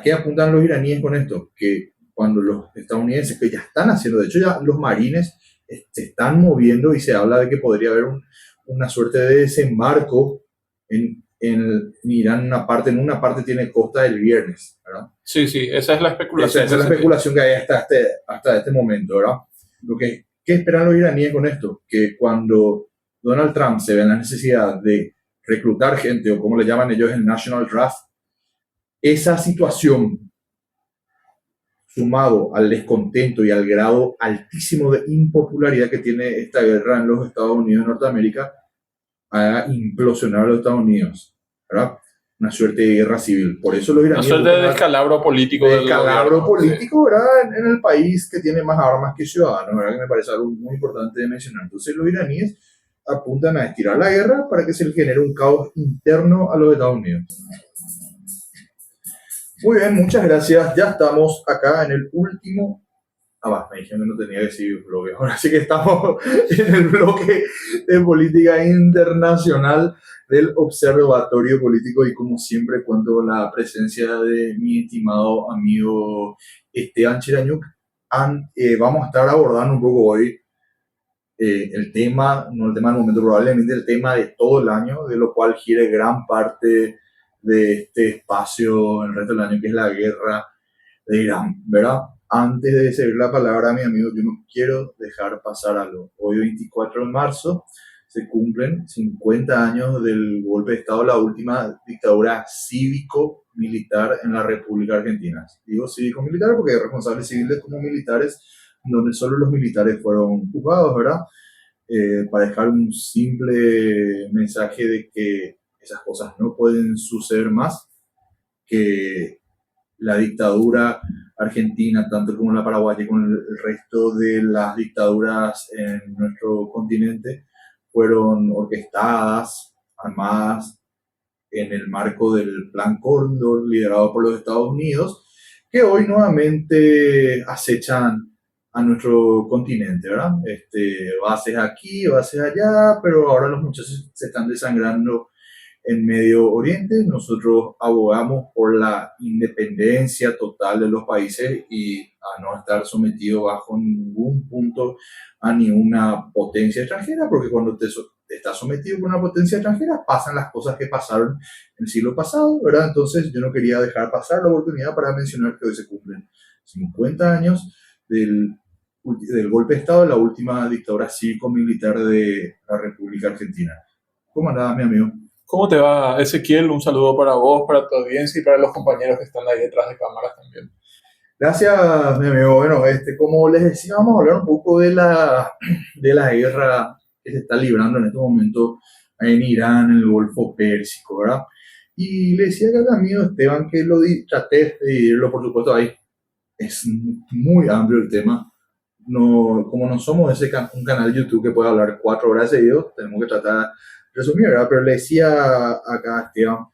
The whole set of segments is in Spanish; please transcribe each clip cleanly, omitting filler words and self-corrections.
¿Qué apuntan los iraníes con esto? Que cuando los estadounidenses, que ya están haciendo, de hecho ya los marines se están moviendo y se habla de que podría haber una suerte de desembarco en Irán, en una parte tiene costa el viernes, ¿verdad? Sí, sí, esa es la Esa especulación es que la se tiene. especulación que hay hasta este momento, ¿verdad? ¿Qué esperan los iraníes con esto? Que cuando Donald Trump se ve en la necesidad de reclutar gente, o como le llaman ellos el National Draft, esa situación sumado al descontento y al grado altísimo de impopularidad que tiene esta guerra en los Estados Unidos de Norteamérica, haga implosionar a los Estados Unidos, ¿verdad? Una suerte de guerra civil. Por eso los Una iraníes suerte buscan de descalabro político de del descalabro gobierno, sí. político, ¿verdad? En el país que tiene más armas que ciudadanos, ¿verdad? Que me parece algo muy importante de mencionar. Entonces los iraníes apuntan a estirar la guerra para que se le genere un caos interno a los Estados Unidos. Muy bien, muchas gracias. Ya estamos acá en el último. Ah, va, me dijeron que no tenía que decir bloque. Ahora sí que estamos en el bloque de política internacional del Observatorio Político y como siempre cuento con la presencia de mi estimado amigo Esteban Chirañuc. Vamos a estar abordando un poco hoy el tema, no el tema del momento, probablemente el tema de todo el año, de lo cual gira gran parte de este espacio en el resto del año, que es la guerra de Irán, ¿verdad? Antes de seguir la palabra a mi amigo, yo no quiero dejar pasar algo. Hoy, 24 de marzo, se cumplen 50 años del golpe de Estado, la última dictadura cívico-militar en la República Argentina. Digo cívico-militar porque hay responsables civiles como militares, donde solo los militares fueron juzgados, ¿verdad? Para dejar un simple mensaje de que esas cosas no pueden suceder más, que la dictadura argentina, tanto como la paraguaya, como el resto de las dictaduras en nuestro continente, fueron orquestadas, armadas en el marco del Plan Cóndor, liderado por los Estados Unidos, que hoy nuevamente acechan a nuestro continente, ¿verdad? Bases aquí, bases allá, pero ahora los muchachos se están desangrando en Medio Oriente. Nosotros abogamos por la independencia total de los países y a no estar sometido bajo ningún punto a ninguna potencia extranjera, porque cuando te estás sometido por una potencia extranjera pasan las cosas que pasaron en el siglo pasado, ¿verdad? Entonces yo no quería dejar pasar la oportunidad para mencionar que hoy se cumplen 50 años del golpe de Estado de la última dictadura cívico-militar de la República Argentina. ¿Cómo andaba, mi amigo? ¿Cómo te va, Ezequiel? Un saludo para vos, para tu audiencia y para los compañeros que están ahí detrás de cámaras también. Gracias, mi amigo. Bueno, como les decía, vamos a hablar un poco de la guerra que se está librando en este momento en Irán, en el Golfo Pérsico, ¿verdad? Y le decía al amigo Esteban que traté de dividirlo, por supuesto, ahí es muy amplio el tema. No, como no somos un canal de YouTube que puede hablar 4 horas seguidos, tenemos que tratar de resumir, ¿verdad? Pero le decía acá a Esteban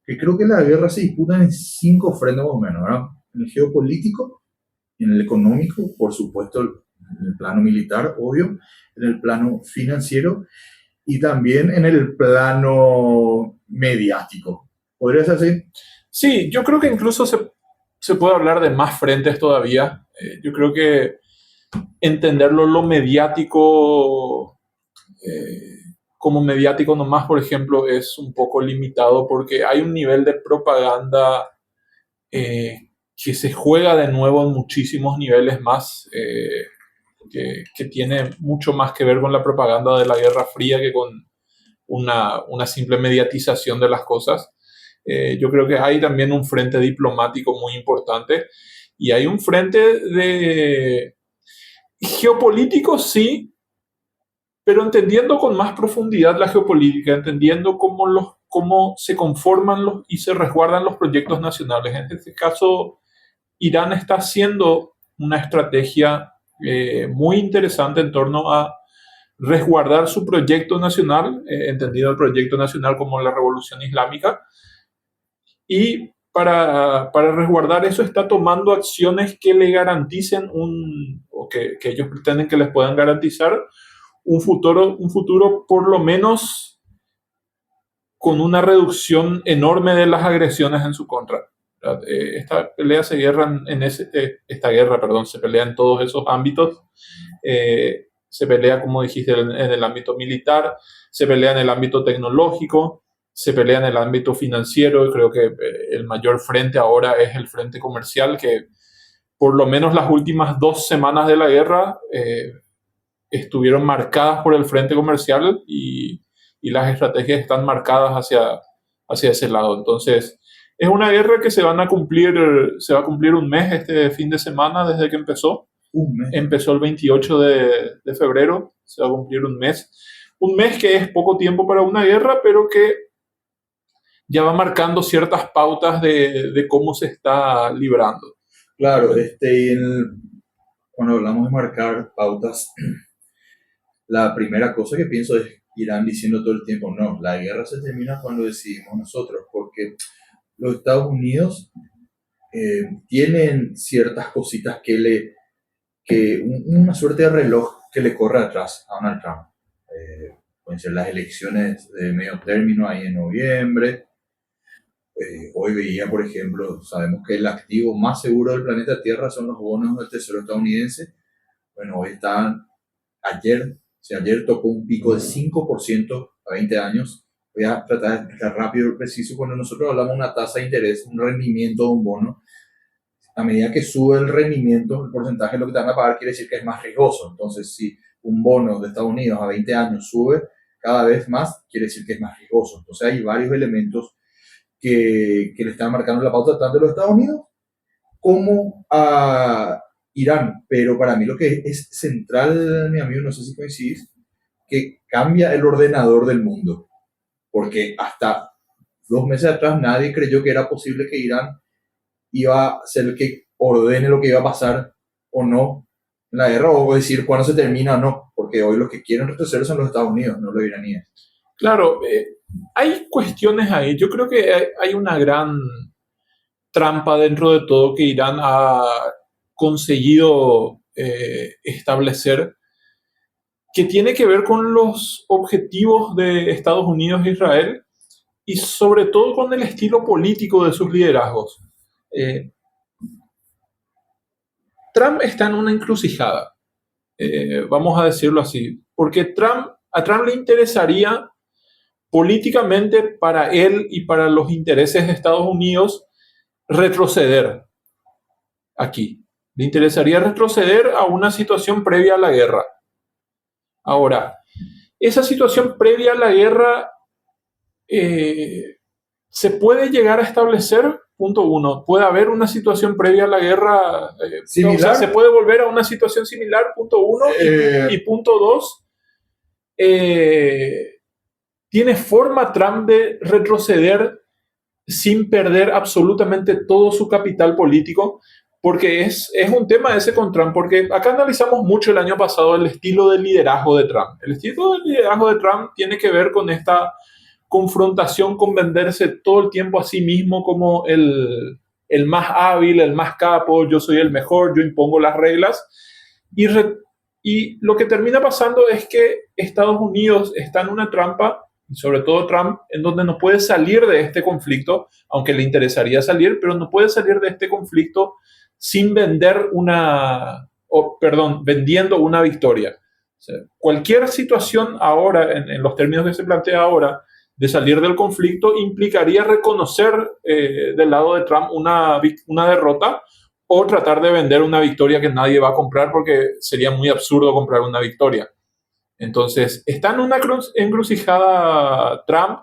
que creo que la guerra se disputa en 5 frentes más o menos, ¿verdad? En el geopolítico, en el económico, por supuesto, en el plano militar, obvio, en el plano financiero y también en el plano mediático. ¿Podría ser así? Sí, yo creo que incluso se puede hablar de más frentes todavía. Yo creo que entenderlo lo mediático, como mediático nomás, por ejemplo, es un poco limitado porque hay un nivel de propaganda que se juega de nuevo en muchísimos niveles más, que tiene mucho más que ver con la propaganda de la Guerra Fría que con una simple mediatización de las cosas. Yo creo que hay también un frente diplomático muy importante y hay un frente de geopolítico, sí, pero entendiendo con más profundidad la geopolítica, entendiendo cómo se conforman y se resguardan los proyectos nacionales. En este caso, Irán está haciendo una estrategia muy interesante en torno a resguardar su proyecto nacional, entendido el proyecto nacional como la Revolución Islámica, y para resguardar eso está tomando acciones que le garanticen o que ellos pretenden que les puedan garantizar un futuro por lo menos con una reducción enorme de las agresiones en su contra. ¿verdad? Esta guerra, perdón, se pelea en todos esos ámbitos. Se pelea, como dijiste, en el ámbito militar, se pelea en el ámbito tecnológico, se pelea en el ámbito financiero, y creo que el mayor frente ahora es el frente comercial, que por lo menos las últimas 2 semanas de la guerra estuvieron marcadas por el frente comercial, y las estrategias están marcadas hacia ese lado. Entonces, es una guerra que se va a cumplir un mes este fin de semana desde que empezó. Un mes. Empezó el 28 de febrero, se va a cumplir un mes. Un mes que es poco tiempo para una guerra, pero que ya va marcando ciertas pautas de cómo se está librando. Claro, cuando hablamos de marcar pautas, la primera cosa que pienso es Irán diciendo todo el tiempo, no, la guerra se termina cuando decidimos nosotros, porque los Estados Unidos tienen ciertas cositas una suerte de reloj que le corre atrás a Donald Trump. Pueden ser las elecciones de medio término ahí en noviembre. Hoy veía, por ejemplo, sabemos que el activo más seguro del planeta Tierra son los bonos del Tesoro estadounidense. Bueno, ayer tocó un pico de 5% a 20 años. Voy a tratar de explicar rápido y preciso. Cuando nosotros hablamos de una tasa de interés, un rendimiento de un bono, a medida que sube el rendimiento, el porcentaje de lo que te van a pagar quiere decir que es más riesgoso. Entonces, si un bono de Estados Unidos a 20 años sube cada vez más, quiere decir que es más riesgoso. Entonces, hay varios elementos que le están marcando la pauta tanto a los Estados Unidos como a Irán. Pero para mí lo que es central, mi amigo, no sé si coincidís, que cambia el ordenador del mundo. Porque hasta 2 meses atrás nadie creyó que era posible que Irán iba a ser el que ordene lo que iba a pasar o no en la guerra, o decir cuándo se termina o no, porque hoy los que quieren retroceder son los Estados Unidos, no los iraníes. Claro, hay cuestiones ahí. Yo creo que hay una gran trampa dentro de todo que Irán ha conseguido establecer, que tiene que ver con los objetivos de Estados Unidos e Israel, y sobre todo con el estilo político de sus liderazgos. Trump está en una encrucijada, vamos a decirlo así, porque a Trump le interesaría políticamente, para él y para los intereses de Estados Unidos, retroceder aquí. Le interesaría retroceder a una situación previa a la guerra. Ahora, esa situación previa a la guerra se puede llegar a establecer. Punto uno, puede haber una situación previa a la guerra, ¿Similar? O sea, se puede volver a una situación similar, punto uno, y punto dos, ¿tiene forma Trump de retroceder sin perder absolutamente todo su capital político? Porque es un tema ese con Trump, porque acá analizamos mucho el año pasado el estilo de liderazgo de Trump. El estilo de liderazgo de Trump tiene que ver con esta confrontación, con venderse todo el tiempo a sí mismo como el más hábil, el más capo, yo soy el mejor, yo impongo las reglas. Y lo que termina pasando es que Estados Unidos está en una trampa, y sobre todo Trump, en donde no puede salir de este conflicto, aunque le interesaría salir, pero no puede salir de este conflicto sin vendiendo una victoria. O sea, cualquier situación ahora, en los términos que se plantea ahora, de salir del conflicto, implicaría reconocer del lado de Trump una derrota, o tratar de vender una victoria que nadie va a comprar, porque sería muy absurdo comprar una victoria. Entonces, está en una encrucijada Trump.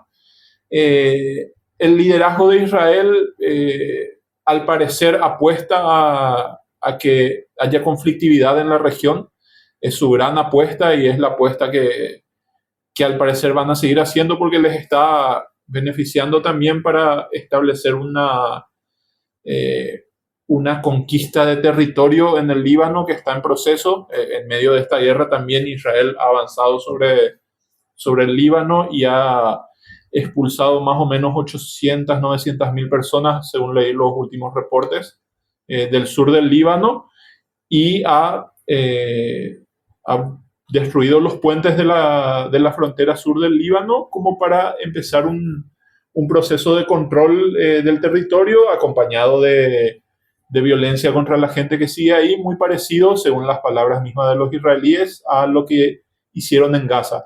El liderazgo de Israel, al parecer, apuesta a que haya conflictividad en la región. Es su gran apuesta, y es la apuesta que al parecer van a seguir haciendo, porque les está beneficiando también para establecer una conquista de territorio en el Líbano que está en proceso. En medio de esta guerra también Israel ha avanzado sobre el Líbano y ha expulsado más o menos 800, 900 mil personas, según leí los últimos reportes, del sur del Líbano, y ha destruido los puentes de la frontera sur del Líbano, como para empezar un proceso de control del territorio acompañado de violencia contra la gente que sigue ahí, muy parecido, según las palabras mismas de los israelíes, a lo que hicieron en Gaza.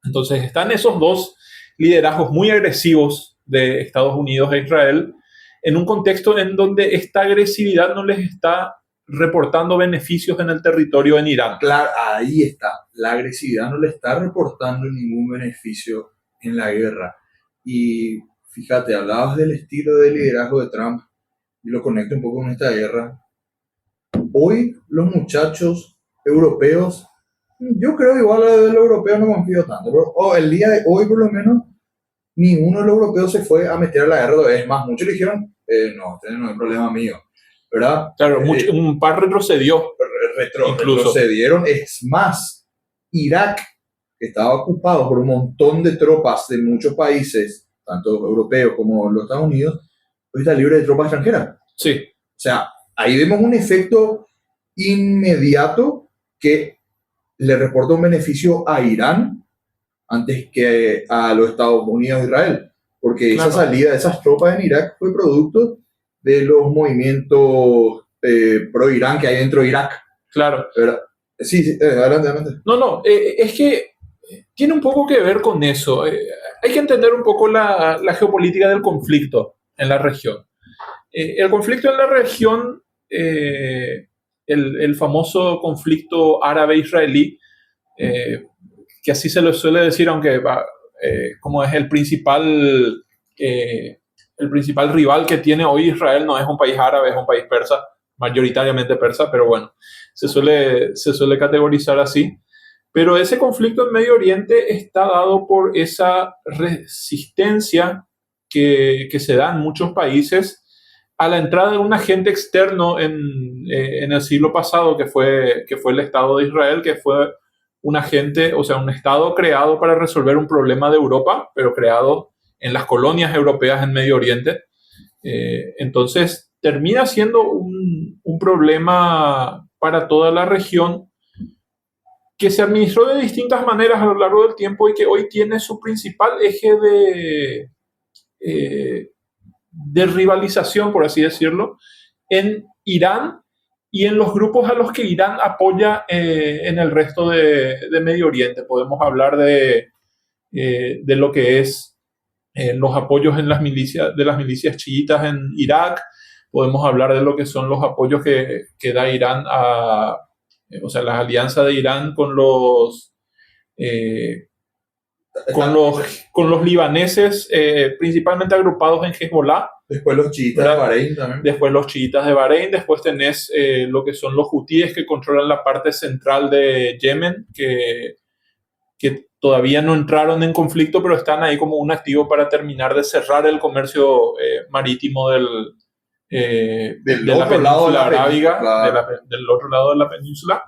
Entonces están esos dos liderazgos muy agresivos de Estados Unidos e Israel en un contexto en donde esta agresividad no les está reportando beneficios en el territorio en Irán. Claro, ahí está. La agresividad no le está reportando ningún beneficio en la guerra. Y fíjate, hablabas del estilo de liderazgo de Trump y lo conecto un poco con esta guerra. Hoy los muchachos europeos, yo creo igual de los europeos no confío tanto, pero el día de hoy por lo menos, ni uno de los europeos se fue a meter a la guerra. Es más, muchos le dijeron, no, este no es problema mío, ¿verdad? Claro, un par retrocedió. Retrocedieron. Es más, Irak, que estaba ocupado por un montón de tropas de muchos países, tanto europeos como los Estados Unidos, hoy está libre de tropas extranjeras. Sí. O sea, ahí vemos un efecto inmediato que le reporta un beneficio a Irán antes que a los Estados Unidos e Israel, porque esa salida de esas tropas en Irak fue producto de los movimientos pro-Irán que hay dentro de Irak. Claro. Sí, adelante. No, es que tiene un poco que ver con eso. Hay que entender un poco la geopolítica del conflicto en la región. El conflicto en la región, el famoso conflicto árabe-israelí, que así se lo suele decir, aunque como es el principal rival que tiene hoy Israel, no es un país árabe, es un país persa, mayoritariamente persa, pero bueno, se suele categorizar así. Pero ese conflicto en Medio Oriente está dado por esa resistencia que se da en muchos países a la entrada de un agente externo en el siglo pasado, que fue el Estado de Israel, que fue un agente, o sea, un Estado creado para resolver un problema de Europa, pero creado en las colonias europeas en Medio Oriente. Entonces, termina siendo un problema para toda la región que se administró de distintas maneras a lo largo del tiempo y que hoy tiene su principal eje de rivalización, por así decirlo, en Irán y en los grupos a los que Irán apoya en el resto de Medio Oriente. Podemos hablar de lo que es los apoyos en de las milicias chiitas en Irak. Podemos hablar de lo que son los apoyos que da Irán o sea, las alianzas de Irán con los libaneses, principalmente agrupados en Hezbollah. Después los chiitas de Bahrein también. Después los chiitas de Bahrein. Después tenés lo que son los hutíes, que controlan la parte central de Yemen, que todavía no entraron en conflicto, pero están ahí como un activo para terminar de cerrar el comercio marítimo del otro lado de la arábiga, del otro lado de la península.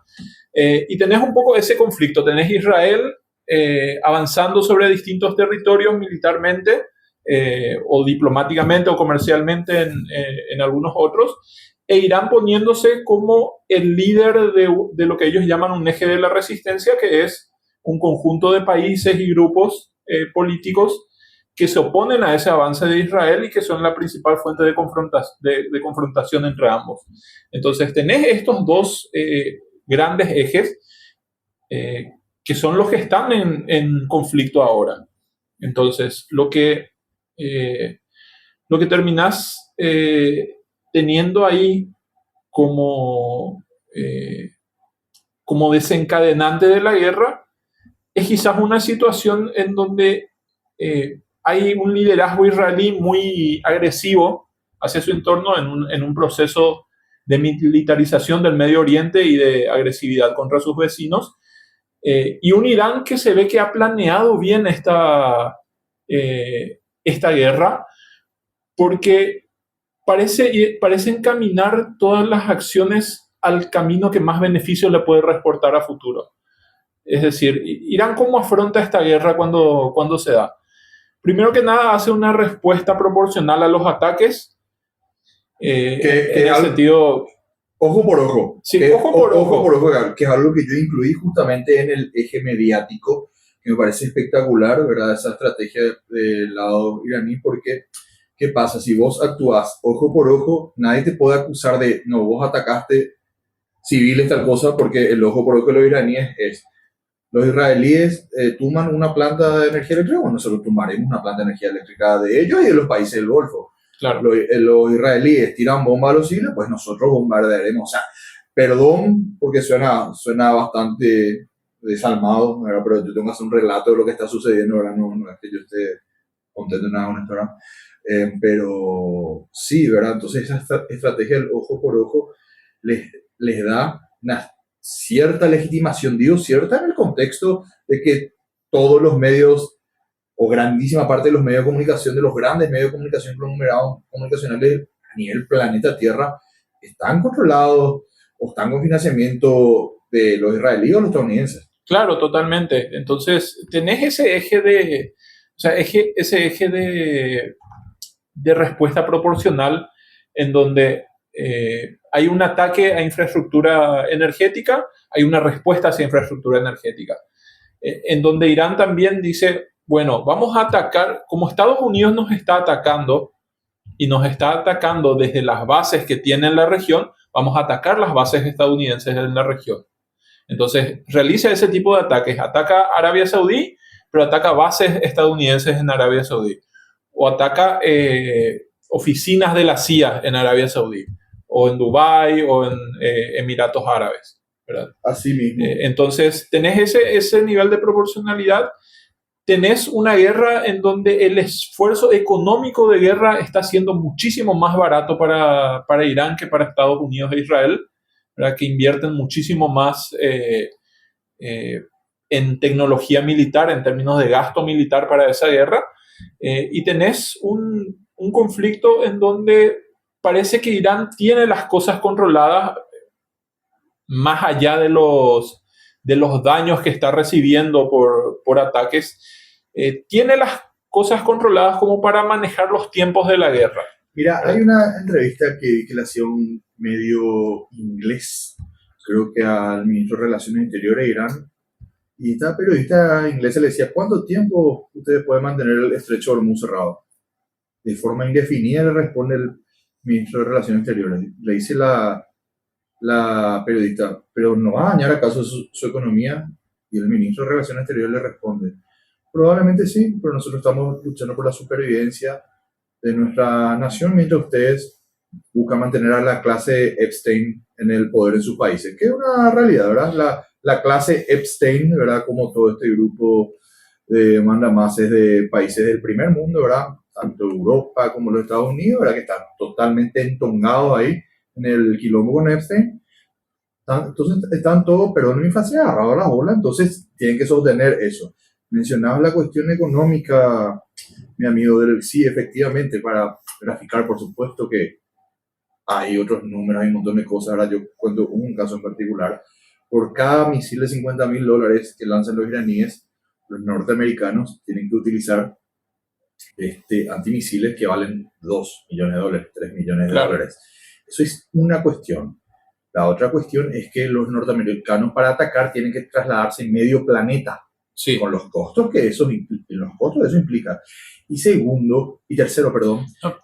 Y tenés un poco ese conflicto. Tenés Israel avanzando sobre distintos territorios militarmente, o diplomáticamente o comercialmente en algunos otros, e Irán poniéndose como el líder de lo que ellos llaman un eje de la resistencia, que es un conjunto de países y grupos políticos que se oponen a ese avance de Israel y que son la principal fuente de confrontación entre ambos. Entonces tenés estos dos grandes ejes que son los que están en conflicto ahora. Entonces, lo que terminás teniendo ahí como desencadenante de la guerra es quizás una situación en donde hay un liderazgo israelí muy agresivo hacia su entorno en un proceso de militarización del Medio Oriente y de agresividad contra sus vecinos, y un Irán que se ve que ha planeado bien esta guerra, porque parece encaminar todas las acciones al camino que más beneficio le puede reportar a futuro. Es decir, Irán, ¿cómo afronta esta guerra cuando se da? Primero que nada, hace una respuesta proporcional a los ataques. En el sentido... Ojo por ojo. Sí, ojo por ojo. Que es algo que yo incluí justamente en el eje mediático, que me parece espectacular, ¿verdad? Esa estrategia del lado iraní, porque ¿qué pasa? Si vos actúas ojo por ojo, nadie te puede acusar de, no, vos atacaste civiles, tal cosa, porque el ojo por ojo de los iraníes es, los israelíes tumban una planta de energía eléctrica, bueno, nosotros tumbaremos una planta de energía eléctrica de ellos y de los países del Golfo. Claro. Los israelíes tiran bombas a los civiles, pues nosotros bombardearemos. O sea, perdón, porque suena bastante desalmado, ¿verdad? Pero yo tengo que hacer un relato de lo que está sucediendo, ¿verdad? No es que yo esté contento nada con esto, ¿verdad? Pero sí, ¿verdad? Entonces esa estrategia del ojo por ojo les da una cierta legitimación, digo cierta en el contexto de que todos los medios o grandísima parte de los medios de comunicación, de los grandes medios de comunicación conglomerados comunicacionales a nivel planeta Tierra, están controlados o están con financiamiento de los israelíes o los estadounidenses. Claro, totalmente. Entonces, tenés ese eje de, o sea, ese eje de respuesta proporcional en donde hay un ataque a infraestructura energética, hay una respuesta hacia infraestructura energética. En donde Irán también dice, bueno, vamos a atacar, como Estados Unidos nos está atacando y nos está atacando desde las bases que tiene en la región, vamos a atacar las bases estadounidenses en la región. Entonces, realiza ese tipo de ataques. Ataca a Arabia Saudí, pero ataca bases estadounidenses en Arabia Saudí. O ataca oficinas de la CIA en Arabia Saudí. O en Dubái o en Emiratos Árabes, ¿verdad? Así mismo. Entonces, tenés ese nivel de proporcionalidad. Tenés una guerra en donde el esfuerzo económico de guerra está siendo muchísimo más barato para Irán que para Estados Unidos e Israel, ¿verdad? Que invierten muchísimo más en tecnología militar, en términos de gasto militar para esa guerra. Y tenés un conflicto en donde parece que Irán tiene las cosas controladas más allá de los daños que está recibiendo por ataques, tiene las cosas controladas como para manejar los tiempos de la guerra. Mira, hay una entrevista que le hacía un medio inglés, creo que al ministro de Relaciones Exteriores de Irán, y esta periodista inglesa le decía, ¿cuánto tiempo ustedes pueden mantener el estrecho de Hormuz cerrado? De forma indefinida le responde el ministro de Relaciones Exteriores. Le dice la periodista, ¿pero no va a dañar acaso su economía? Y el ministro de Relaciones Exteriores le responde, probablemente sí, pero nosotros estamos luchando por la supervivencia de nuestra nación mientras ustedes buscan mantener a la clase Epstein en el poder en sus países, que es una realidad, ¿verdad? La clase Epstein, ¿verdad? Como todo este grupo de mandamases de países del primer mundo, ¿verdad? Tanto Europa como los Estados Unidos, ¿verdad? Que están totalmente entongados ahí en el quilombo con Epstein. Entonces están todos, perdón mi frase, agarrados a la bola, entonces tienen que sostener eso. Mencionabas la cuestión económica, mi amigo, sí, efectivamente, para graficar, por supuesto que hay otros números, hay un montón de cosas. Ahora yo cuento un caso en particular. Por cada misil de $50,000 que lanzan los iraníes, los norteamericanos tienen que utilizar antimisiles que valen $2 millones, $3 millones. Eso es una cuestión. La otra cuestión es que los norteamericanos para atacar tienen que trasladarse en medio planeta. Sí. Con los costos que eso implica. Y tercero, perdón. No,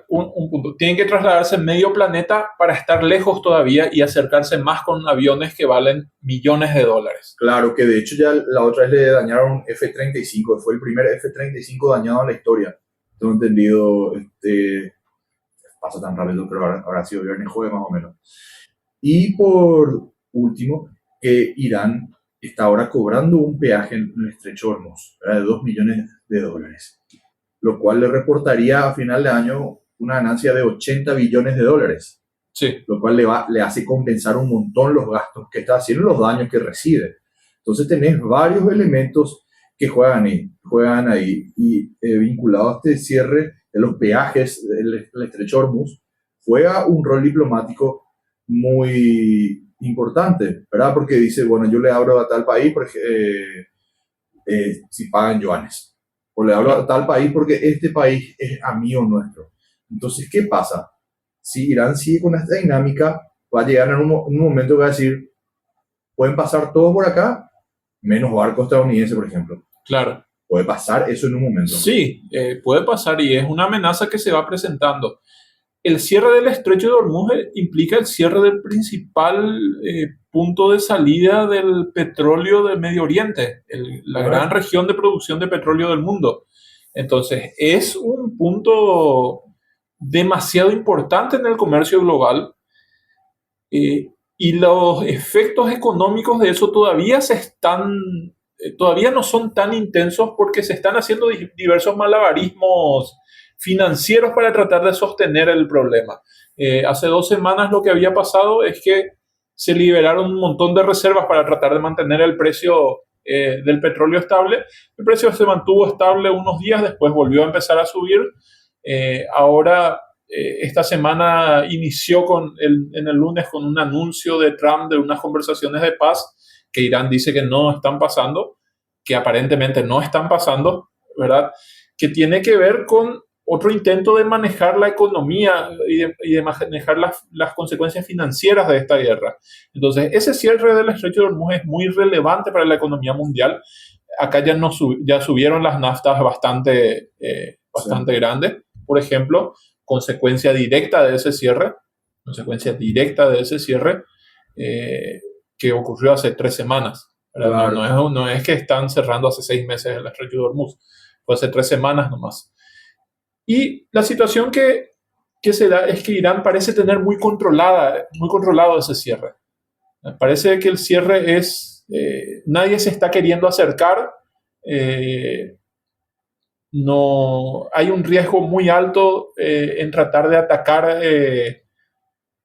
un punto. Tienen que trasladarse en medio planeta para estar lejos todavía y acercarse más con aviones que valen millones de dólares. Claro, que de hecho ya la otra vez le dañaron un F-35. Fue el primer F-35 dañado en la historia. Tengo entendido, pasa tan rápido, pero habrá sido viernes, jueves más o menos. Y por último, que Irán está ahora cobrando un peaje en el estrecho Hormuz, ¿verdad? De $2 millones, lo cual le reportaría a final de año una ganancia de $80 billones, sí. Lo cual le hace compensar un montón los gastos que está haciendo, los daños que recibe. Entonces tenés varios elementos que juegan ahí y vinculado a este cierre de los peajes del estrecho Hormuz, juega un rol diplomático muy importante, ¿verdad? Porque dice, bueno, yo le abro a tal país porque, si pagan yuanes, o le abro a tal país porque este país es amigo nuestro. Entonces, ¿qué pasa? Si Irán sigue con esta dinámica, va a llegar en un momento que va a decir, pueden pasar todos por acá menos barcos estadounidenses, por ejemplo. Claro. Puede pasar eso en un momento. Sí, puede pasar y es una amenaza que se va presentando. El cierre del estrecho de Hormuz implica el cierre del principal punto de salida del petróleo del Medio Oriente, la gran región de producción de petróleo del mundo. Entonces, es un punto demasiado importante en el comercio global y los efectos económicos de eso todavía no son tan intensos porque se están haciendo diversos malabarismos financieros para tratar de sostener el problema. Hace 2 semanas lo que había pasado es que se liberaron un montón de reservas para tratar de mantener el precio del petróleo estable. El precio se mantuvo estable unos días, después volvió a empezar a subir. Ahora, esta semana inició en el lunes con un anuncio de Trump de unas conversaciones de paz que Irán dice que no están pasando, que aparentemente no están pasando, ¿verdad? Que tiene que ver con otro intento de manejar la economía y de manejar las consecuencias financieras de esta guerra. Entonces, ese cierre del estrecho de Hormuz es muy relevante para la economía mundial. Acá ya subieron las naftas bastante Sí. grandes, por ejemplo, consecuencia directa de ese cierre, que ocurrió hace 3 semanas. Claro. No es que están cerrando hace 6 meses el estrecho de Hormuz, fue hace 3 semanas nomás. Y la situación que se da es que Irán parece tener muy controlado ese cierre. Parece que el cierre nadie se está queriendo acercar, no hay un riesgo muy alto en tratar de atacar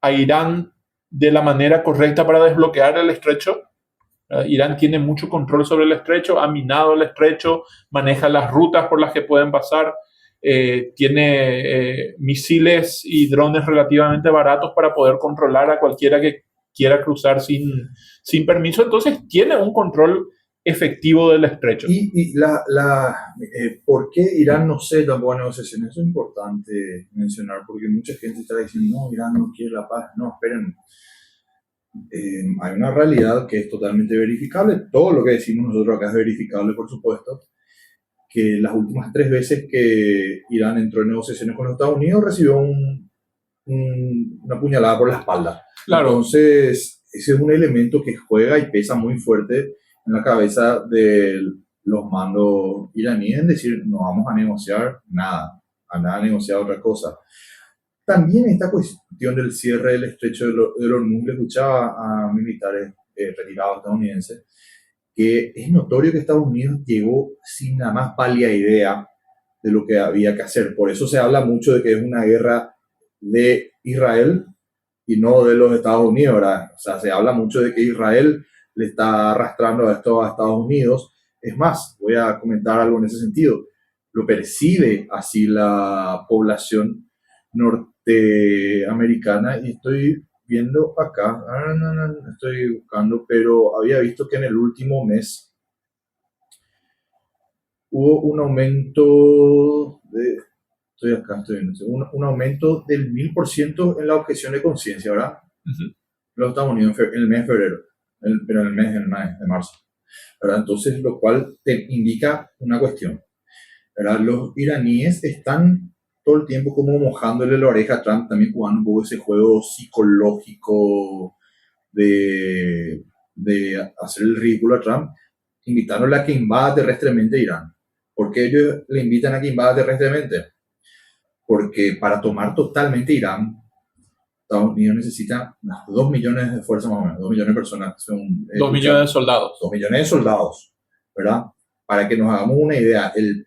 a Irán de la manera correcta para desbloquear el estrecho. Irán tiene mucho control sobre el estrecho, ha minado el estrecho, maneja las rutas por las que pueden pasar, tiene misiles y drones relativamente baratos para poder controlar a cualquiera que quiera cruzar sin permiso. Entonces tiene un control efectivo del estrecho. Y ¿por qué Irán no se tampoco a negociaciones? Eso es importante mencionar, porque mucha gente está diciendo, no, Irán no quiere la paz. No, esperen. Hay una realidad que es totalmente verificable. Todo lo que decimos nosotros acá es verificable, por supuesto, que las últimas 3 veces que Irán entró en negociaciones con los Estados Unidos recibió una puñalada por la espalda. Claro. Entonces, ese es un elemento que juega y pesa muy fuerte en la cabeza de los mandos iraníes, en decir, no vamos a negociar nada, a nada negociar otra cosa. También esta cuestión del cierre del estrecho del Hormuz, le escuchaba a militares retirados estadounidenses, que es notorio que Estados Unidos llegó sin la más pálida idea de lo que había que hacer. Por eso se habla mucho de que es una guerra de Israel y no de los Estados Unidos, ¿verdad? O sea, se habla mucho de que Israel le está arrastrando a esto a Estados Unidos. Es más, voy a comentar algo en ese sentido. Lo percibe así la población norteamericana y estoy viendo acá, estoy buscando, pero había visto que en el último mes hubo un aumento estoy viendo, un aumento del 1000% en la objeción de conciencia, ¿verdad? Uh-huh. Los Estados Unidos en el mes de febrero, pero en el mes de marzo, ¿verdad? Entonces, lo cual te indica una cuestión, ¿verdad? Los iraníes están todo el tiempo como mojándole la oreja a Trump, también jugando un poco ese juego psicológico de hacer el ridículo a Trump, invitándole a que invada terrestremente Irán. ¿Por qué ellos le invitan a que invada terrestremente? Porque para tomar totalmente Irán, Estados Unidos necesita 2 millones de fuerzas más o menos, 2 millones de personas. 2 millones de soldados. 2 millones de soldados, ¿verdad? Para que nos hagamos una idea, el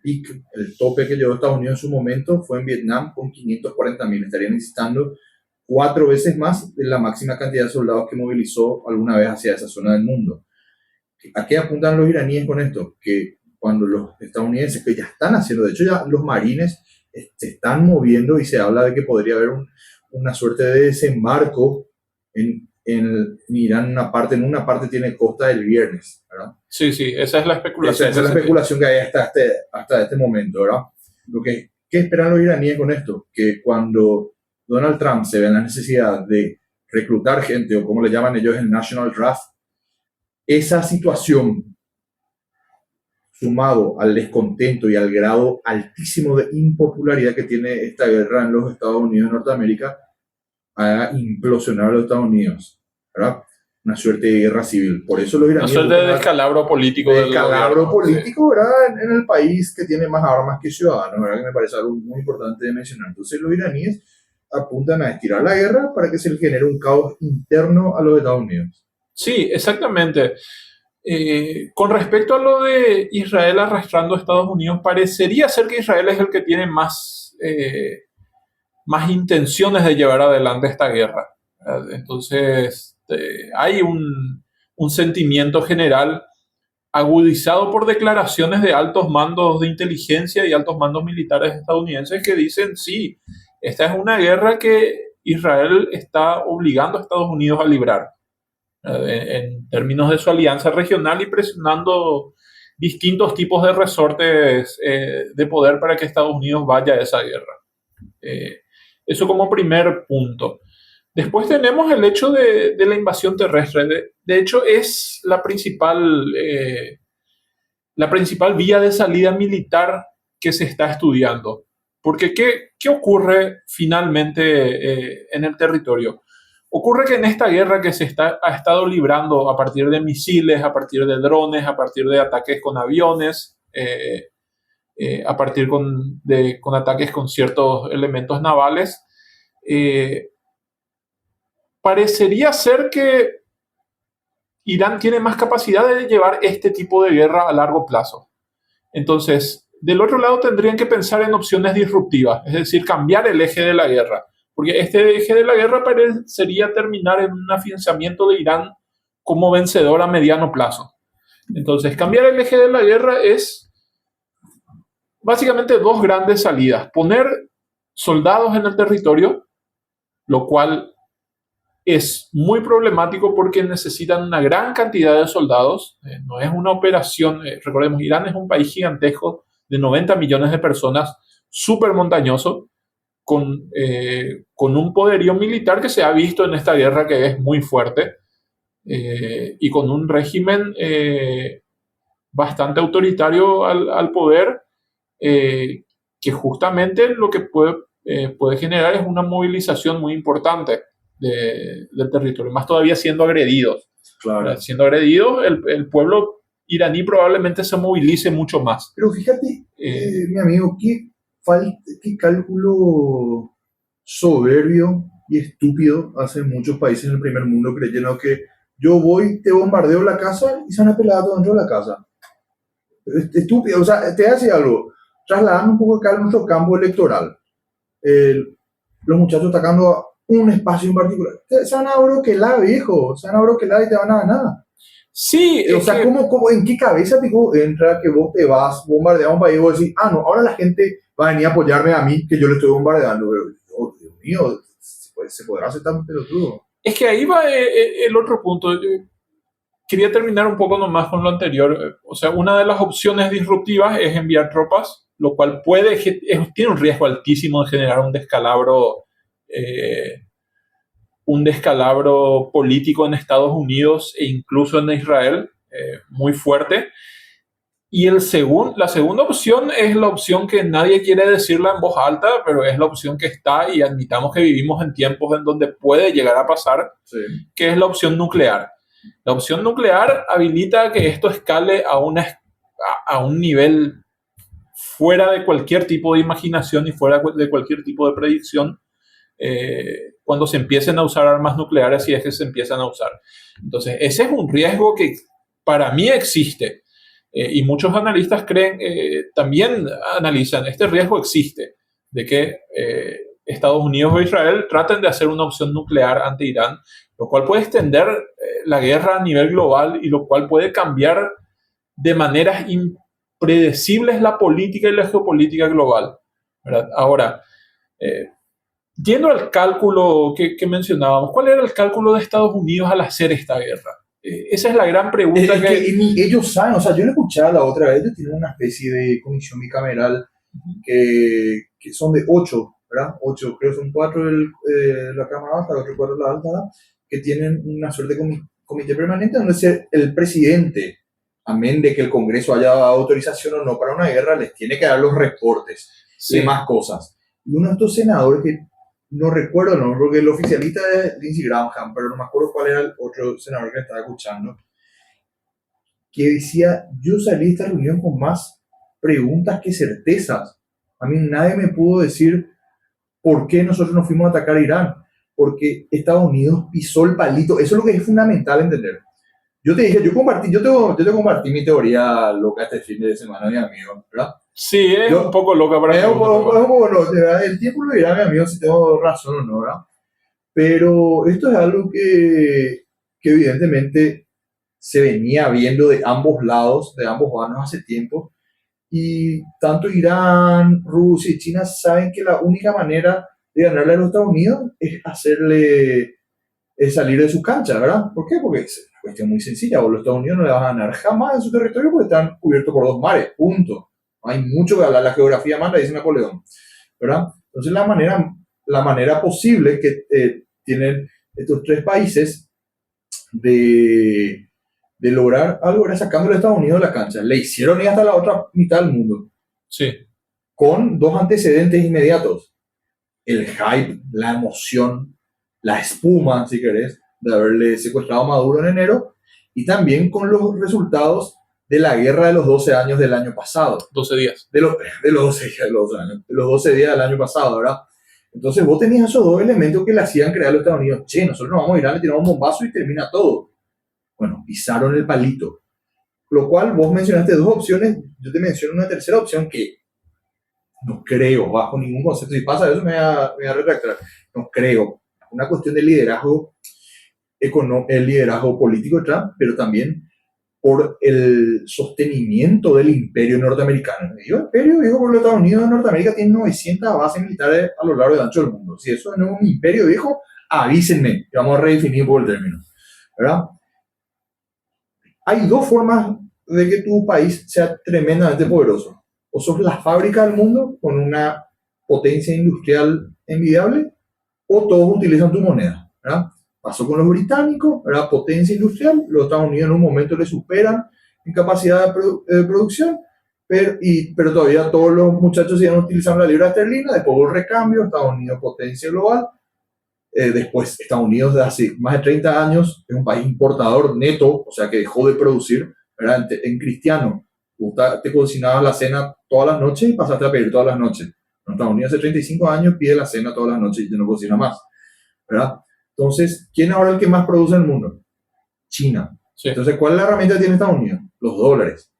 tope que llevó Estados Unidos en su momento fue en Vietnam con 540.000. Estarían necesitando 4 veces más de la máxima cantidad de soldados que movilizó alguna vez hacia esa zona del mundo. ¿A qué apuntan los iraníes con esto? Que cuando los estadounidenses, que ya están haciendo, de hecho ya los marines se están moviendo y se habla de que podría haber una suerte de desembarco en Irán, en una parte tiene costa del viernes, ¿verdad? Sí, esa es la especulación. Esa es la especulación que hay hasta este momento, ¿verdad? ¿Qué esperan los iraníes con esto? Que cuando Donald Trump se ve en la necesidad de reclutar gente, o como le llaman ellos el National Draft, esa situación sumado al descontento y al grado altísimo de impopularidad que tiene esta guerra en los Estados Unidos de Norteamérica, haga implosionar a los Estados Unidos, ¿verdad? Una suerte de guerra civil. Por eso los Una iraníes suerte de descalabro político de del descalabro gobierno. político, ¿verdad? En el país que tiene más armas que ciudadanos, ¿verdad? Que me parece algo muy importante de mencionar. Entonces los iraníes apuntan a estirar la guerra para que se le genere un caos interno a los Estados Unidos. Sí, exactamente. Con respecto a lo de Israel arrastrando a Estados Unidos, parecería ser que Israel es el que tiene más intenciones de llevar adelante esta guerra. Entonces, hay un sentimiento general agudizado por declaraciones de altos mandos de inteligencia y altos mandos militares estadounidenses que dicen, sí, esta es una guerra que Israel está obligando a Estados Unidos a librar en términos de su alianza regional y presionando distintos tipos de resortes de poder para que Estados Unidos vaya a esa guerra. Eso como primer punto. Después tenemos el hecho de la invasión terrestre. De hecho, es la principal vía de salida militar que se está estudiando. Porque, ¿qué ocurre finalmente en el territorio? Ocurre que en esta guerra que ha estado librando a partir de misiles, a partir de drones, a partir de ataques con aviones, a partir con ataques con ciertos elementos navales, parecería ser que Irán tiene más capacidad de llevar este tipo de guerra a largo plazo. Entonces, del otro lado tendrían que pensar en opciones disruptivas, es decir, cambiar el eje de la guerra, porque este eje de la guerra parecería terminar en un afianzamiento de Irán como vencedor a mediano plazo. Entonces, cambiar el eje de la guerra es básicamente dos grandes salidas. Poner soldados en el territorio, lo cual es muy problemático porque necesitan una gran cantidad de soldados. No es una operación, recordemos, Irán es un país gigantesco de 90 millones de personas, súper montañoso, con un poderío militar que se ha visto en esta guerra que es muy fuerte y con un régimen bastante autoritario al poder, que justamente lo que puede generar es una movilización muy importante del territorio, más todavía siendo agredidos. Claro. Siendo agredidos, el pueblo iraní probablemente se movilice mucho más. Pero fíjate, mi amigo, qué cálculo soberbio y estúpido hacen muchos países en el primer mundo creyendo que yo voy, te bombardeo la casa y se van a pelear dentro de la casa. Estúpido, o sea, te hace algo. Trasladando un poco acá a nuestro campo electoral. Los muchachos atacando un espacio en particular. Se van a broquelar, viejo. Se van a broquelar y te van a ganar. Sí, o sea, ¿en qué cabeza entra que vos te vas, bombardear un país y vos decís, no, ahora la gente va a venir a apoyarme a mí que yo le estoy bombardeando? Oh, Dios mío, se podrá hacer tan pelotudo. Es que ahí va el otro punto. Quería terminar un poco nomás con lo anterior. O sea, una de las opciones disruptivas es enviar tropas, lo cual tiene un riesgo altísimo de generar un descalabro político en Estados Unidos e incluso en Israel, muy fuerte. Y la segunda opción es la opción que nadie quiere decirla en voz alta, pero es la opción que está y admitamos que vivimos en tiempos en donde puede llegar a pasar, sí, que es la opción nuclear. La opción nuclear habilita que esto escale a un nivel fuera de cualquier tipo de imaginación y fuera de cualquier tipo de predicción cuando se empiecen a usar armas nucleares y es que se empiezan a usar. Entonces, ese es un riesgo que para mí existe y muchos analistas también analizan, este riesgo existe de que Estados Unidos o Israel traten de hacer una opción nuclear ante Irán, lo cual puede extender la guerra a nivel global y lo cual puede cambiar de maneras impredecibles la política y la geopolítica global, ¿verdad? Ahora, yendo al cálculo que mencionábamos, ¿cuál era el cálculo de Estados Unidos al hacer esta guerra? Esa es la gran pregunta. Ellos saben, o sea, yo lo escuchaba la otra vez, ellos tienen una especie de comisión bicameral que son de 8, ¿verdad? 8, creo que son 4 la Cámara Baja, 4 la Alta, ¿verdad? Que tienen una suerte de comité permanente donde el presidente amén de que el Congreso haya dado autorización o no para una guerra, les tiene que dar los reportes y demás cosas. Y uno de estos senadores que no recuerdo, no, porque el oficialista es Lindsey Graham, pero no me acuerdo cuál era el otro senador que estaba escuchando, que decía, yo salí de esta reunión con más preguntas que certezas. A mí nadie me pudo decir por qué nosotros nos fuimos a atacar a Irán, porque Estados Unidos pisó el palito. Eso es lo que es fundamental entender. Yo te dije, yo te compartí mi teoría loca este fin de semana, mi amigo, ¿verdad? Sí, es un poco loca para mí. Es un poco loca, el tiempo lo dirá mi amigo si tengo razón o no, ¿verdad? Pero esto es algo que evidentemente se venía viendo de ambos lados, de ambos bandos hace tiempo, y tanto Irán, Rusia y China saben que la única manera de ganarle a los Estados Unidos es salir de su cancha, ¿verdad? ¿Por qué? Porque es una cuestión muy sencilla, los Estados Unidos no le van a ganar jamás en su territorio porque están cubiertos por dos mares, punto. No hay mucho que hablar, la geografía manda, dice Napoleón, ¿verdad? Entonces la manera posible que tienen estos tres países de lograr algo era sacando a Estados Unidos de la cancha. Le hicieron ir hasta la otra mitad del mundo. Sí. Con dos antecedentes inmediatos. El hype, la emoción, la espuma, si querés, de haberle secuestrado a Maduro en enero, y también con los resultados de la guerra de los 12 años del año pasado. 12 días. De los 12 días, de los 12 días del año pasado, ¿verdad? Entonces vos tenías esos dos elementos que le hacían crear a los Estados Unidos. Che, nosotros nos vamos a Irán, le tiramos un bombazo y termina todo. Bueno, pisaron el palito. Lo cual vos mencionaste dos opciones, yo te menciono una tercera opción que no creo, bajo ningún concepto. Si pasa eso me voy a retractar. No creo. Una cuestión de liderazgo, el liderazgo político de Trump, pero también por el sostenimiento del imperio norteamericano. Digo imperio, digo, porque los Estados Unidos de Norteamérica tienen 900 bases militares a lo largo y ancho del mundo. Si eso no es un imperio viejo, avísenme, que vamos a redefinir por el término, ¿verdad? Hay dos formas de que tu país sea tremendamente poderoso. O sos la fábrica del mundo con una potencia industrial envidiable, o todos utilizan tu moneda, ¿verdad? Pasó con los británicos, ¿verdad? Potencia industrial, los Estados Unidos en un momento le superan en capacidad de producción, pero todavía todos los muchachos siguen utilizando la libra esterlina, después hubo el recambio, Estados Unidos potencia global, después Estados Unidos de hace más de 30 años es un país importador neto, o sea que dejó de producir, ¿verdad? En cristiano, te cocinabas la cena todas las noches y pasaste a pedir todas las noches. En Estados Unidos hace 35 años pide la cena todas las noches y ya no cocina más, ¿verdad? Entonces, ¿quién ahora es el que más produce en el mundo? China. Sí. Entonces, ¿cuál es la herramienta que tiene Estados Unidos? Los dólares.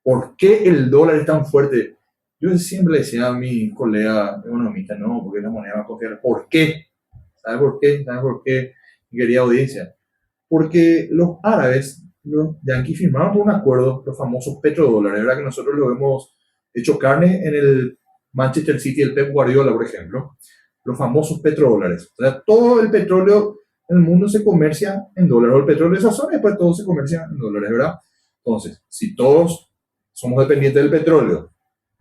¿Por qué el dólar es tan fuerte? Yo siempre le decía a mi colega economista, no, porque es la moneda más confiable. ¿Por qué? ¿Sabe por qué? ¿Sabe por qué? Mi querida audiencia. Porque los árabes, los yanquis firmaron por un acuerdo, los famosos petrodólares, ¿verdad? Que nosotros lo hemos hecho carne en el Manchester City, el Pep Guardiola, por ejemplo. Los famosos petrodólares. O sea, todo el petróleo en el mundo se comercia en dólares. O el petróleo de esa zona, después todo se comercia en dólares, ¿verdad? Entonces, si todos somos dependientes del petróleo,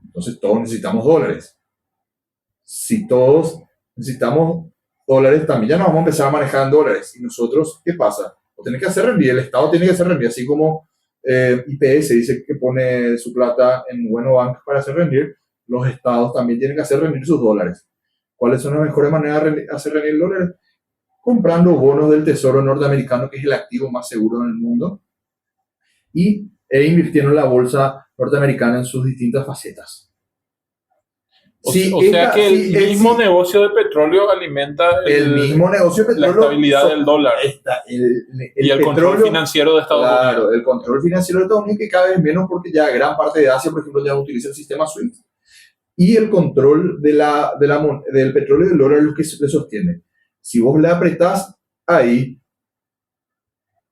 entonces todos necesitamos dólares. Si todos necesitamos dólares, también ya nos vamos a empezar a manejar en dólares. ¿Y nosotros qué pasa? O tiene que hacer rendir, el Estado tiene que hacer rendir, así como IPS dice que pone su plata en Bueno Bank para hacer rendir, los estados también tienen que hacer rendir sus dólares. ¿Cuáles son las mejores maneras de hacer rendir dólares? Comprando bonos del Tesoro norteamericano, que es el activo más seguro en el mundo, e invirtiendo en la bolsa norteamericana en sus distintas facetas. O sea que el mismo negocio de petróleo alimenta el mismo negocio de petróleo, la estabilidad del dólar y el control financiero de Estados Unidos. Claro, el control financiero de Estados Unidos, que cada vez menos porque ya gran parte de Asia, por ejemplo, ya utiliza el sistema SWIFT. Y el control del petróleo y del dólar es lo que le sostiene. Si vos le apretás ahí,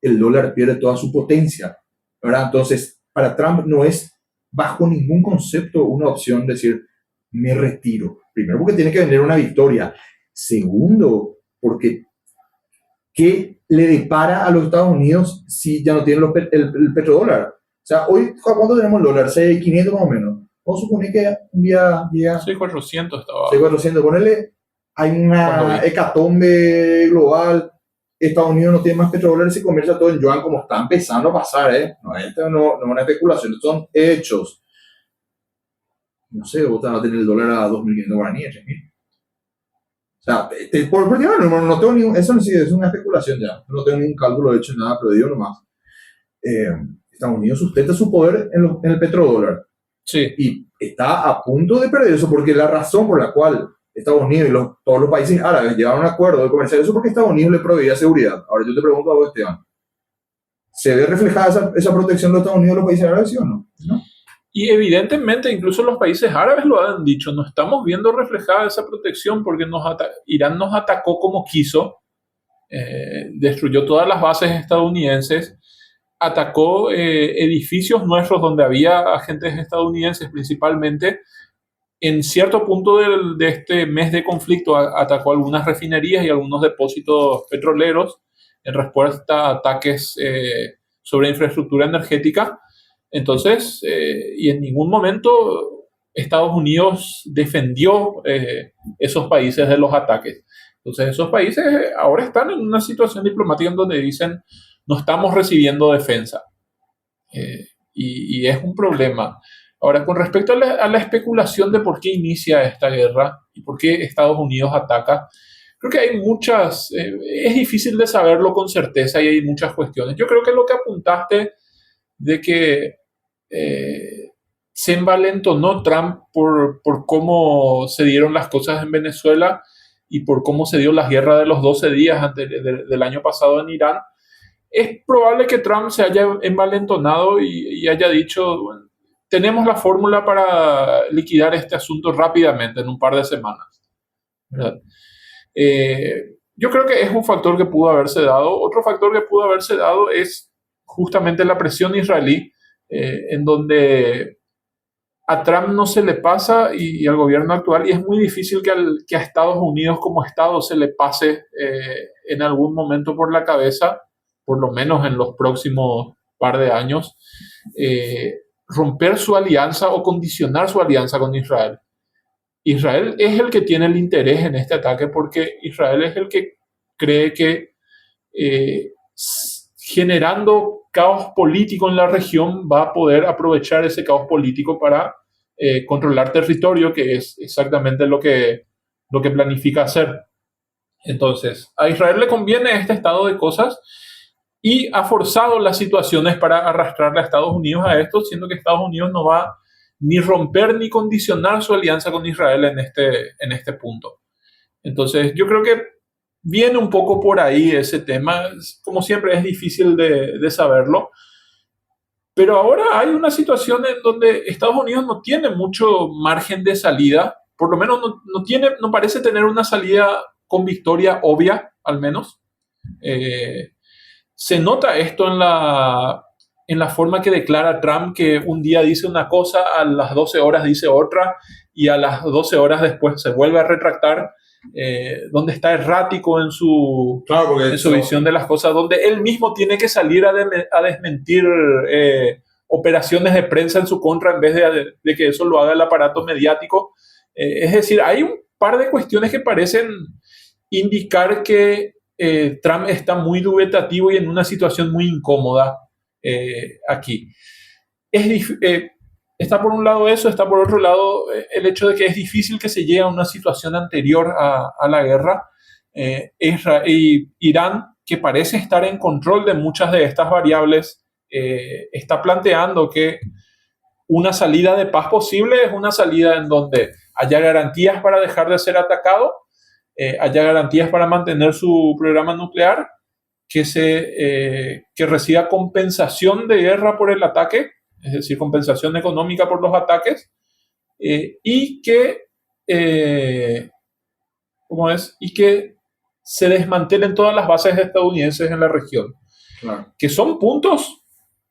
el dólar pierde toda su potencia, ¿verdad? Entonces, para Trump no es bajo ningún concepto una opción decir, me retiro. Primero, porque tiene que vender una victoria. Segundo, porque ¿qué le depara a los Estados Unidos si ya no tienen el petrodólar? O sea, hoy, ¿cuánto tenemos el dólar? 6.500 más o menos. Vamos a suponer que un día llega... 6.400 estaba. 6.400, ponele, hay una hecatombe global, Estados Unidos no tiene más petrodólares y comienza todo en yuan como está empezando a pasar, ¿eh? No, esto no es una especulación, son hechos. No sé, vos vas a tener el dólar a 2.500 guaraníes, 3.000. O sea, por Dios, no tengo ningún, eso no es una especulación ya. No tengo ningún cálculo hecho, nada, pero digo nomás. Estados Unidos sustenta su poder en el petrodólar. Sí. Y está a punto de perder eso, porque la razón por la cual Estados Unidos y todos los países árabes llegaron a un acuerdo de comercial, eso porque Estados Unidos le proveía seguridad. Ahora yo te pregunto a vos, Esteban, ¿se ve reflejada esa protección de Estados Unidos en los países árabes, sí o no? ¿No? Y evidentemente incluso los países árabes lo han dicho, no estamos viendo reflejada esa protección porque Irán nos atacó como quiso, destruyó todas las bases estadounidenses, atacó edificios nuestros donde había agentes estadounidenses principalmente. En cierto punto de este mes de conflicto atacó algunas refinerías y algunos depósitos petroleros en respuesta a ataques sobre infraestructura energética. Entonces, y en ningún momento Estados Unidos defendió esos países de los ataques. Entonces, esos países ahora están en una situación diplomática en donde dicen no estamos recibiendo defensa. Y es un problema. Ahora, con respecto a la especulación de por qué inicia esta guerra y por qué Estados Unidos ataca, creo que hay muchas, es difícil de saberlo con certeza y hay muchas cuestiones. Yo creo que lo que apuntaste de que se envalentonó Trump por cómo se dieron las cosas en Venezuela y por cómo se dio la guerra de los 12 días del año pasado en Irán. Es probable que Trump se haya envalentonado y haya dicho, bueno, tenemos la fórmula para liquidar este asunto rápidamente, en un par de semanas, ¿verdad? Yo creo que es un factor que pudo haberse dado. Otro factor que pudo haberse dado es justamente la presión israelí, en donde a Trump no se le pasa y al gobierno actual, y es muy difícil que a Estados Unidos como Estado se le pase en algún momento por la cabeza, por lo menos en los próximos par de años, romper su alianza o condicionar su alianza con Israel. Israel es el que tiene el interés en este ataque porque Israel es el que cree que generando caos político en la región va a poder aprovechar ese caos político para controlar territorio, que es exactamente lo que planifica hacer. Entonces, a Israel le conviene este estado de cosas y ha forzado las situaciones para arrastrarle a Estados Unidos a esto, siendo que Estados Unidos no va ni romper ni condicionar su alianza con Israel en este punto. Entonces, yo creo que viene un poco por ahí ese tema. Como siempre, es difícil de saberlo. Pero ahora hay una situación en donde Estados Unidos no tiene mucho margen de salida, por lo menos no parece tener una salida con victoria obvia, al menos. Se nota esto en la forma que declara Trump, que un día dice una cosa, a las 12 horas dice otra, y a las 12 horas después se vuelve a retractar, donde está errático en su visión de las cosas, donde él mismo tiene que salir a desmentir operaciones de prensa en su contra en vez de que eso lo haga el aparato mediático. Es decir, hay un par de cuestiones que parecen indicar que Trump está muy dubitativo y en una situación muy incómoda aquí. Está por un lado eso, está por otro lado el hecho de que es difícil que se llegue a una situación anterior a la guerra. Y Irán, que parece estar en control de muchas de estas variables, está planteando que una salida de paz posible es una salida en donde haya garantías para dejar de ser atacado, haya garantías para mantener su programa nuclear, que reciba compensación de guerra por el ataque, es decir, compensación económica por los ataques, y que se desmantelen todas las bases estadounidenses en la región. Claro. Que son puntos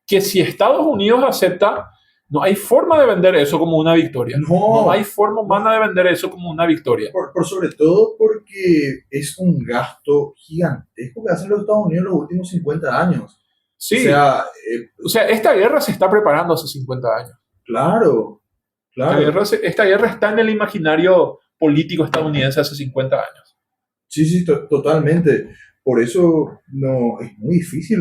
que si Estados Unidos acepta, no hay forma de vender eso como una victoria. No hay forma humana de vender eso como una victoria. Por sobre todo porque es un gasto gigantesco que hacen los Estados Unidos en los últimos 50 años. Sí. O sea, esta guerra se está preparando hace 50 años. Claro. Esta guerra está en el imaginario político estadounidense hace 50 años. Sí, totalmente. por eso no, es muy difícil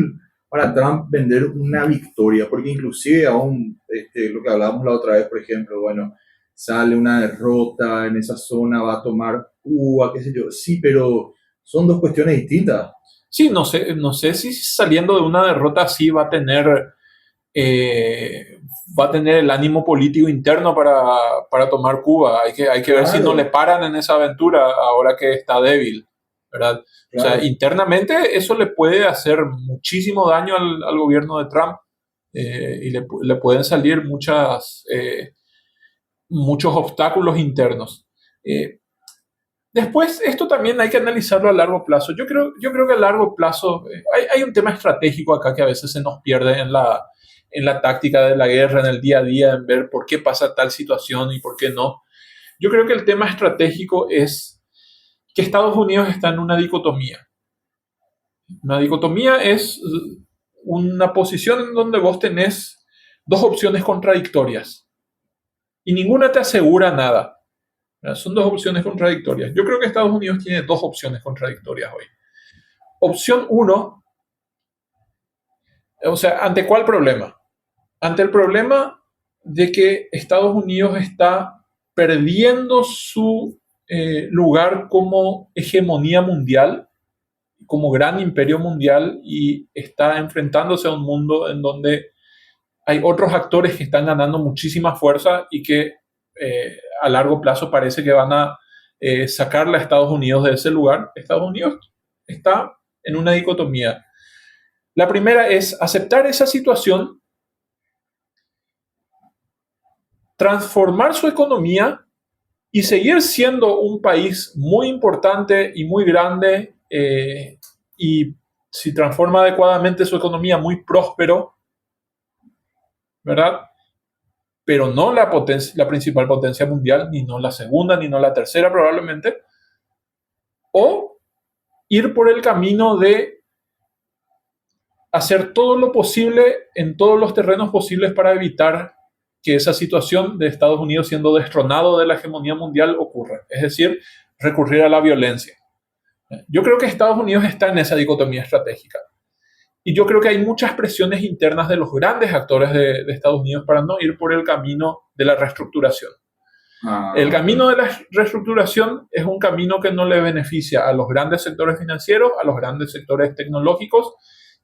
para Trump vender una victoria, porque inclusive aún lo que hablábamos la otra vez, por ejemplo, bueno, sale una derrota en esa zona, va a tomar Cuba, qué sé yo, sí, pero son dos cuestiones distintas. Sí, no sé si saliendo de una derrota así eh, va a tener el ánimo político interno para tomar Cuba. Hay que ver si no le Claro, paran en esa aventura ahora que está débil, ¿verdad? O sea, claro. internamente eso le puede hacer muchísimo daño al gobierno de Trump, y le pueden salir muchos obstáculos internos. Eh, Después, esto también hay que analizarlo a largo plazo. Yo creo que a largo plazo hay un tema estratégico acá que a veces se nos pierde en la táctica de la guerra, en el día a día, en ver por qué pasa tal situación y por qué no. Yo creo que el tema estratégico es que Estados Unidos está en una dicotomía. Una dicotomía es una posición en donde vos tenés dos opciones contradictorias y ninguna te asegura nada. Son dos opciones contradictorias. Yo creo que Estados Unidos tiene dos opciones contradictorias hoy. Opción uno, o sea, ¿ante cuál problema? Ante el problema de que Estados Unidos está perdiendo su lugar como hegemonía mundial, como gran imperio mundial, y está enfrentándose a un mundo en donde hay otros actores que están ganando muchísima fuerza y que a largo plazo parece que van a sacarle a Estados Unidos de ese lugar. Estados Unidos está en una dicotomía. La primera es aceptar esa situación, transformar su economía y seguir siendo un país muy importante y muy grande, y si transforma adecuadamente su economía, muy próspero, ¿verdad? Pero no la principal potencia mundial, ni no la segunda, ni no la tercera probablemente, o ir por el camino de hacer todo lo posible en todos los terrenos posibles para evitar que esa situación de Estados Unidos siendo destronado de la hegemonía mundial ocurra, es decir, recurrir a la violencia. Yo creo que Estados Unidos está en esa dicotomía estratégica. Y yo creo que hay muchas presiones internas de los grandes actores de Estados Unidos para no ir por el camino de la reestructuración. El Ah, camino de la reestructuración es un camino que no le beneficia a los grandes sectores financieros, a los grandes sectores tecnológicos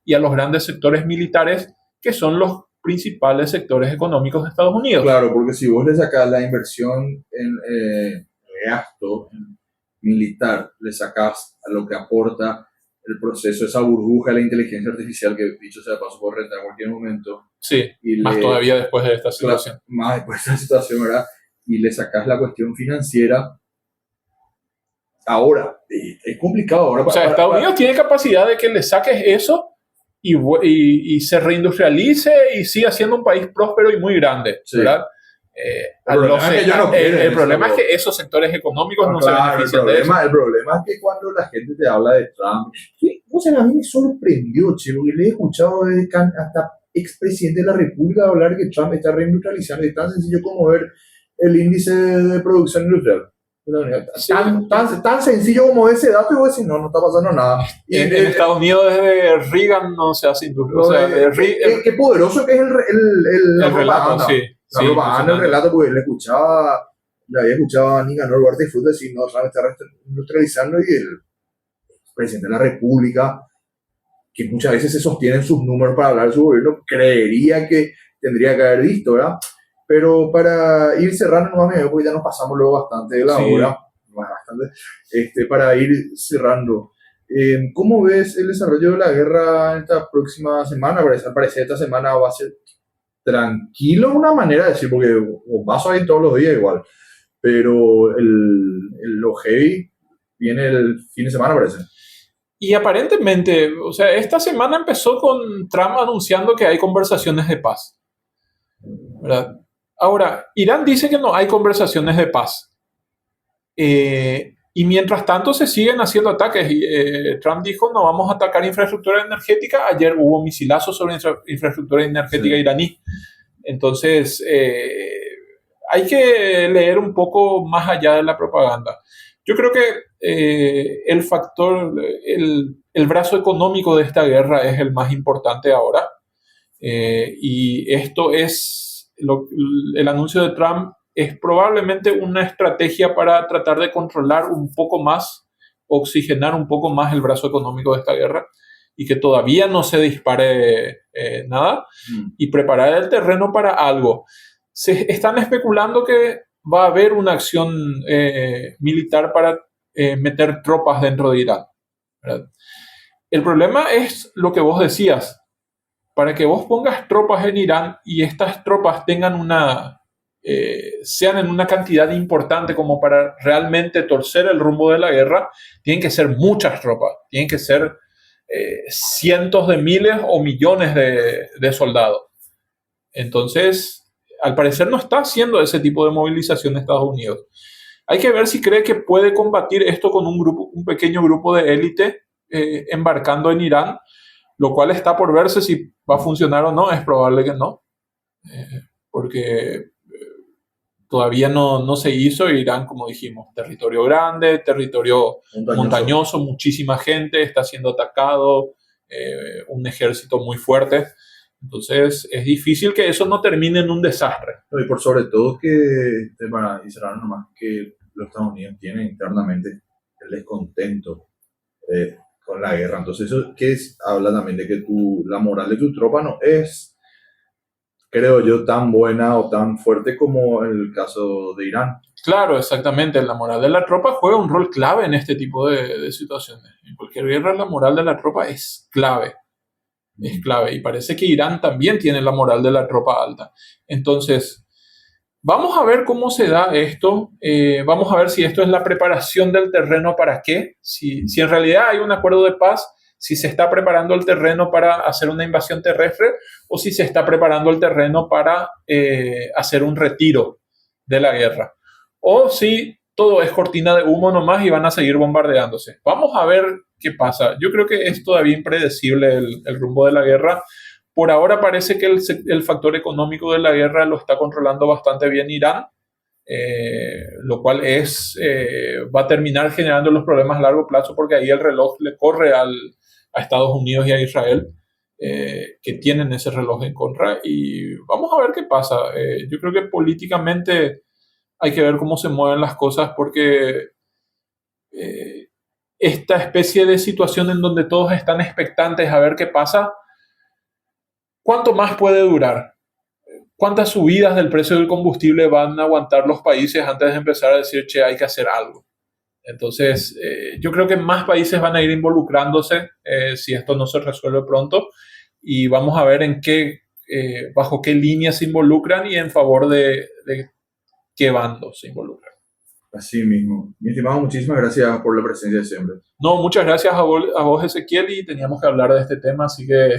y a los grandes sectores militares, que son los principales sectores económicos de Estados Unidos. claro, porque si vos le sacás la inversión en gasto en militar, le sacás a lo que aporta el proceso, esa burbuja de la inteligencia artificial que, dicho sea de paso, puede rentar en cualquier momento, Sí, y más le, todavía después de esta situación. más después de esa situación, ¿verdad? Y le sacás la cuestión financiera, ahora, es complicado ahora O sea, Estados Unidos tiene capacidad de que le saques eso y se reindustrialice y siga siendo un país próspero y muy grande, sí. ¿verdad? El problema es que ellos no quieren el problema es eso. que esos sectores económicos no se Claro, benefician de eso. el problema es que cuando la gente te habla de Trump, sí, o sea, a mí me sorprendió, che, porque le he escuchado hasta expresidente de la República hablar que Trump está reindustrializando. Es tan sencillo como ver el índice de producción industrial. Sí, Tan sencillo como ese dato, y vos decís, no, no está pasando nada. Y en Estados Unidos desde Reagan no se hace industria. O sea, qué poderoso que es la el relato, propaganda. sí, La sí, propaganda, el impresionante. relato, porque le había escuchado a Nicanor Duarte Fruit decir, no, Trump está industrializando, y el presidente de la República, que muchas veces se sostienen sus números para hablar de su gobierno, creería que tendría que haber visto, ¿verdad? Pero para ir cerrando, nomás porque ya nos pasamos luego bastante de la Sí. hora, bastante, para ir cerrando. ¿Cómo ves el desarrollo de la guerra esta próxima semana? Al parecer esta semana va a ser tranquilo, una manera de decir, porque vas a ir todos los días igual, pero lo heavy viene el fin de semana, parece. Y aparentemente, o sea, esta semana empezó con Trump anunciando que hay conversaciones de paz, ¿verdad? Ahora, Irán dice que no hay conversaciones de paz. Y mientras tanto se siguen haciendo ataques. Trump dijo, no vamos a atacar infraestructura energética. Ayer hubo misilazos sobre infraestructura energética Sí. iraní. Entonces, hay que leer un poco más allá de la propaganda. Yo creo que el factor, el brazo económico de esta guerra es el más importante ahora. Y esto es, el anuncio de Trump es probablemente una estrategia para tratar de controlar un poco más, oxigenar un poco más el brazo económico de esta guerra y que todavía no se dispare nada y preparar el terreno para algo. Se están especulando que va a haber una acción militar para meter tropas dentro de Irán, ¿verdad? El problema es lo que vos decías. Para que vos pongas tropas en Irán y estas tropas tengan sean en una cantidad importante como para realmente torcer el rumbo de la guerra, tienen que ser muchas tropas, tienen que ser cientos de miles o millones de soldados. Entonces, al parecer no está haciendo ese tipo de movilización en Estados Unidos. Hay que ver si cree que puede combatir esto con un pequeño grupo de élite embarcando en Irán, lo cual está por verse si va a funcionar o no. Es probable que no, porque todavía no se hizo. Irán, como dijimos, territorio grande, territorio montañoso, muchísima gente, está siendo atacado, un ejército muy fuerte. Entonces es difícil que eso no termine en un desastre. Y por sobre todo que, para cerrar nomás, que los Estados Unidos tienen internamente el descontento con la guerra. Entonces eso habla también de que la moral de tu tropa no es, creo yo, tan buena o tan fuerte como el caso de Irán. Claro, exactamente. La moral de la tropa juega un rol clave en este tipo de situaciones. En cualquier guerra la moral de la tropa es clave. Es clave. Y parece que Irán también tiene la moral de la tropa alta. Entonces, vamos a ver cómo se da esto. Vamos a ver si esto es la preparación del terreno para qué. Si en realidad hay un acuerdo de paz, si se está preparando el terreno para hacer una invasión terrestre o si se está preparando el terreno para hacer un retiro de la guerra. O si todo es cortina de humo nomás y van a seguir bombardeándose. Vamos a ver qué pasa. Yo creo que es todavía impredecible el rumbo de la guerra. Por ahora parece que el factor económico de la guerra lo está controlando bastante bien Irán, lo cual va a terminar generando los problemas a largo plazo porque ahí el reloj le corre a Estados Unidos y a Israel, que tienen ese reloj en contra. Y vamos a ver qué pasa. Yo creo que políticamente hay que ver cómo se mueven las cosas porque esta especie de situación en donde todos están expectantes a ver qué pasa, ¿cuánto más puede durar? ¿Cuántas subidas del precio del combustible van a aguantar los países antes de empezar a decir, che, hay que hacer algo? Entonces, yo creo que más países van a ir involucrándose si esto no se resuelve pronto y vamos a ver bajo qué líneas se involucran y en favor de qué bandos se involucran. Así mismo. Mi estimado, muchísimas gracias por la presencia de siempre. No, muchas gracias a vos, Ezequiel, y teníamos que hablar de este tema, así que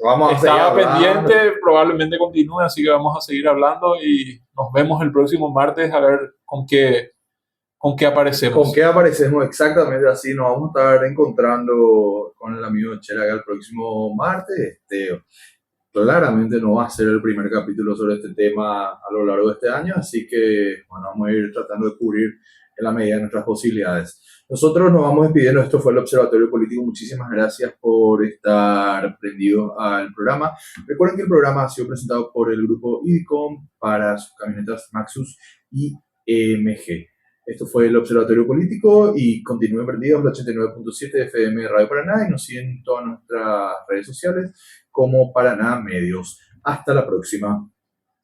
vamos a estaba pendiente, probablemente continúe, así que vamos a seguir hablando y nos vemos el próximo martes a ver con qué aparecemos. Con qué aparecemos, exactamente así. Nos vamos a estar encontrando con el amigo Chela el próximo martes. Claramente no va a ser el primer capítulo sobre este tema a lo largo de este año, así que bueno, vamos a ir tratando de cubrir en la medida de nuestras posibilidades. Nosotros nos vamos despidiendo. Esto fue el Observatorio Político. Muchísimas gracias por estar prendidos al programa. Recuerden que el programa ha sido presentado por el grupo IDICOM para sus camionetas Maxus y EMG. Esto fue el Observatorio Político y continúen prendidos en la 89.7 FM Radio Paraná y nos siguen en todas nuestras redes sociales como Paraná Medios. Hasta la próxima.